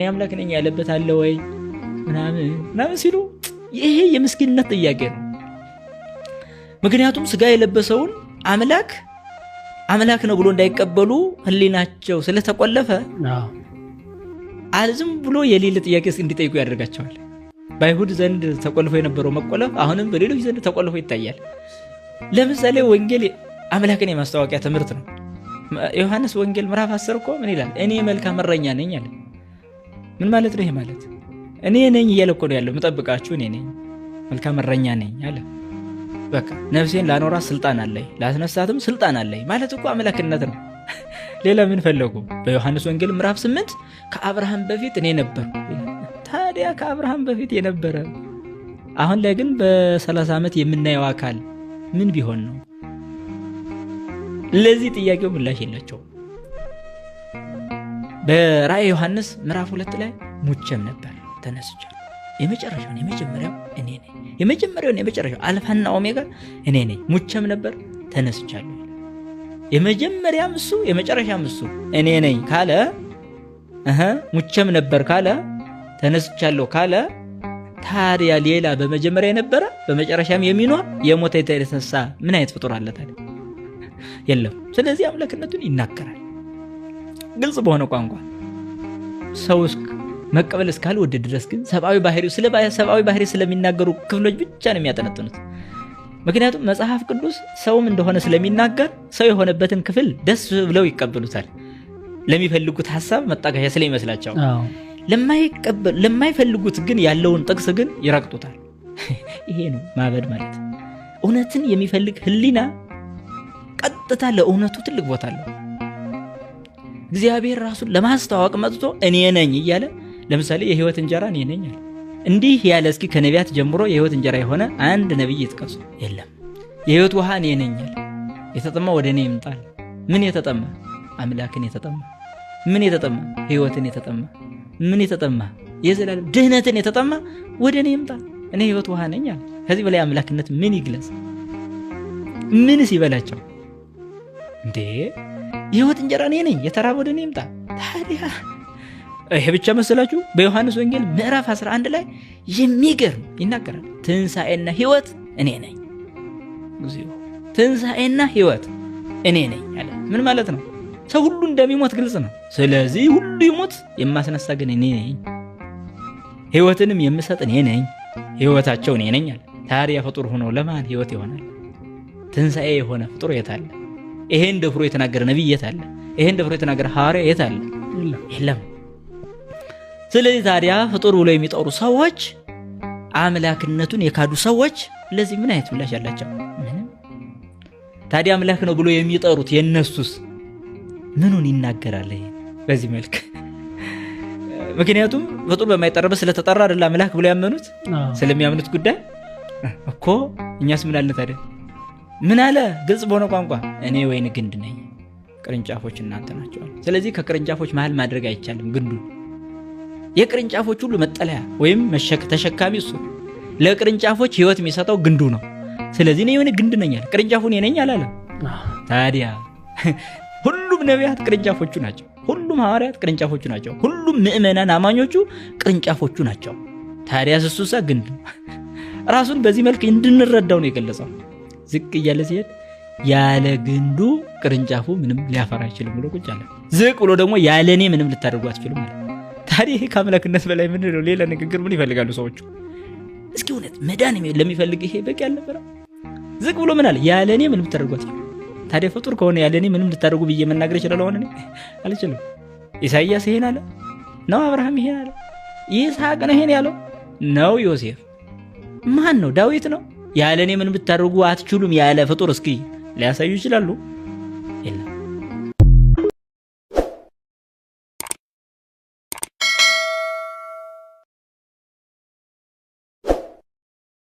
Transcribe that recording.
አምላክ ነኝ ያለበት አለ ወይ ምናምን ሲሉ ይሄ የምስኪንነት ጥያቄ ነው። ምክንያቱም ስጋ የለበሰውን አምላክ ነው ብሎ እንዳይቀበሉ ህሊናቸው ስለተቆለፈ አልዝም ብሎ የሌለ ጥያቄ እንዲጠይቁ ያደርጋቸዋል። በአይሁድ ዘንድ ተቆልፎ የነበረው መቆለፍ አሁንም በሌሎች ዘንድ ተቆልፎ ይታያል። ለምሳሌ ወንጌል አምላክን የማስተዋወቂያ ትምህርት ነው። ዮሐንስ ወንጌል ምዕራፍ 10 እኮ ምን ይላል? እኔ መልካም እረኛ ነኝ አለ። ምን ማለት ነው ይሄ? ማለት እኔ ነኝ እያለ እኮ ነው ያለው። መጠብቃችሁ እኔ ነኝ፣ መልካም እረኛ ነኝ አለ። በቃ ነፍሴን ላኖራት ስልጣን አለኝ፣ ላስነሳትም ስልጣን አለኝ ማለት እኮ አምላክነት ነው። ሌላ ምን ፈለጉ? በዮሐንስ ወንጌል ምዕራፍ 8 ከአብርሃም በፊት እኔ ነበርኩ። ታዲያ ከአብርሃም በፊት የነበረ አሁን ላይ ግን በ30 ዓመት የምናየው አካል ምን ቢሆን ነው? ለዚህ ጥያቄው ምላሽ የላቸውም። በራእየ ዮሐንስ ምዕራፍ 2 ላይ ሙቼም ነበር ተነስቻለሁ። የመጀመሪያው እኔ ነኝ። የመጨረሻው አልፋና ኦሜጋ እኔ ነኝ። ሙቼም ነበር ተነስቻለሁ። የመጀመሪያም እሱ የመጨረሻም እሱ እኔ ነኝ ካለ ሙቼም ነበር ካለ ተነስቻለሁ ካለ ታዲያ ሌላ በመጀመሪያ የነበረ በመጨረሻም የሚኖር የሞተ የተነሳ ምን አይነት ፍጡር አለ ታዲያ? የለም። ስለዚህ አምላክነቱን ይናገራል ግልጽ በሆነ ቋንቋ። ሰው መቀበል እስካልወደደ ድረስ ግን ሰብአዊ ባህሪ ስለሚናገሩ ክፍሎች ብቻ ነው የሚያጠነጥኑት። ምክንያቱም መጽሐፍ ቅዱስ ሰውም እንደሆነ ስለሚናገር ሰው የሆነበትን ክፍል ደስ ብለው ይቀበሉታል። ለሚፈልጉት ሐሳብ መጣጋያ ስለሚመስላቸው ለማይፈልጉት ግን ያለውን ጥቅስ ግን ይረግጡታል። ይሄ ነው ማበድ ማለት። እውነትን የሚፈልግ ህሊና ቀጥታ ለእውነቱ ትልቅ ቦታ አለው። እግዚአብሔር ራሱን ለማስተዋወቅ መጥቶ እኔ ነኝ እያለ ለምሳሌ የህይወት እንጀራ እኔ ነኝ አለ። እንዲህ ያለ እስኪ ከነቢያት ጀምሮ የህይወት እንጀራ የሆነ አንድ ነብይ ይጥቀሱ? የለም። የህይወት ውሃ እኔ ነኝ አለ። የተጠማ ወደ እኔ ይምጣል። ምን የተጠማ? አምላክን የተጠማ። ምን የተጠማ? ህይወትን የተጠማ። ምን የተጠማ? የዘላለም ድህነትን የተጠማ ወደ እኔ ይምጣ። እኔ ህይወት ውሃ ነኝ አለ። ከዚህ በላይ አምላክነት ምን ይግለጽ? ምንስ ይበላቸው እንዴ? የህይወት እንጀራ እኔ ነኝ፣ የተራበ ወደ እኔ ይምጣ። ታዲያ ይሄ ብቻ መሰላችሁ? በዮሐንስ ወንጌል ምዕራፍ 11 ላይ የሚገርም ይናገራል። ትንሣኤና ህይወት እኔ ነኝ። ትንሣኤና ህይወት እኔ ነኝ አለ። ምን ማለት ነው? ሰው ሁሉ እንደሚሞት ግልጽ ነው። ስለዚህ ሁሉ ይሞት፣ የማስነሳ ግን እኔ ነኝ፣ ህይወትንም የምሰጥ እኔ ነኝ፣ ህይወታቸው እኔ ነኝ አለ። ታዲያ ፍጡር ሆኖ ለማን ህይወት ይሆናል? ትንሣኤ የሆነ ፍጡር የት አለ? ይሄን ደፍሮ የተናገረ ነብይ የት አለ? ይሄን ደፍሮ የተናገረ ሐዋርያ የት አለ? የለም። ስለዚህ ታዲያ ፍጡር ብሎ የሚጠሩ ሰዎች፣ አምላክነቱን የካዱ ሰዎች ለዚህ ምን አይነት ምላሽ ያላቸው? ታዲያ አምላክ ነው ብሎ የሚጠሩት የነሱስ ምኑን ይናገራል? በዚህ መልክ ምክንያቱም ፍጡር በማይጠራበት ስለተጠራ አይደል አምላክ ብሎ ያመኑት። ስለሚያምኑት ጉዳይ እኮ እኛስ ምን አለ ታዲያ? ምን አለ? ግልጽ በሆነ ቋንቋ እኔ ወይን ግንድ ነኝ፣ ቅርንጫፎች እናንተ ናቸው። ስለዚህ ከቅርንጫፎች መሃል ማድረግ አይቻልም። ግንዱ የቅርንጫፎች ሁሉ መጠለያ ወይም ተሸካሚ እሱ። ለቅርንጫፎች ህይወት የሚሰጠው ግንዱ ነው። ስለዚህ እኔ ወይን ግንድ ነኝ አለ። ቅርንጫፉን ነኝ አላለ። ታዲያ ሁሉም ነቢያት ቅርንጫፎቹ ናቸው። ሁሉም ሐዋርያት ቅርንጫፎቹ ናቸው። ሁሉም ምእመናን አማኞቹ ቅርንጫፎቹ ናቸው። ታዲያ እሱሳ ግንድ ራሱን በዚህ መልክ እንድንረዳው ነው የገለጸው። ዝቅ እያለ ሲሄድ ያለ ግንዱ ቅርንጫፉ ምንም ሊያፈራ አይችልም ብሎ ቁጭ አለ። ዝቅ ብሎ ደግሞ ያለ እኔ ምንም ልታደርጉ አትችሉም ማለት። ታዲያ ይሄ ከአምላክነት በላይ ምን ነው? ሌላ ንግግር ምን ይፈልጋሉ ሰዎቹ? እስኪ እውነት መዳን ለሚፈልግ ይሄ በቂ አልነበረም? ዝቅ ብሎ ምን አለ? ያለ እኔ ምንም ልታደርጉ አትችሉም። ታዲያ ፍጡር ከሆነ ያለ እኔ ምንም ልታደርጉ ብዬ መናገር ይችላል? ሆነ አልችልም። ኢሳይያስ ይሄን አለ ነው? አብርሃም ይሄን አለ? ይስሐቅ ነው ይሄን ያለው ነው? ዮሴፍ ማን ነው? ዳዊት ነው? ያለ እኔ ምንም ልታደርጉ አትችሉም ያለ ፍጡር እስኪ ሊያሳዩ ይችላሉ? የለም።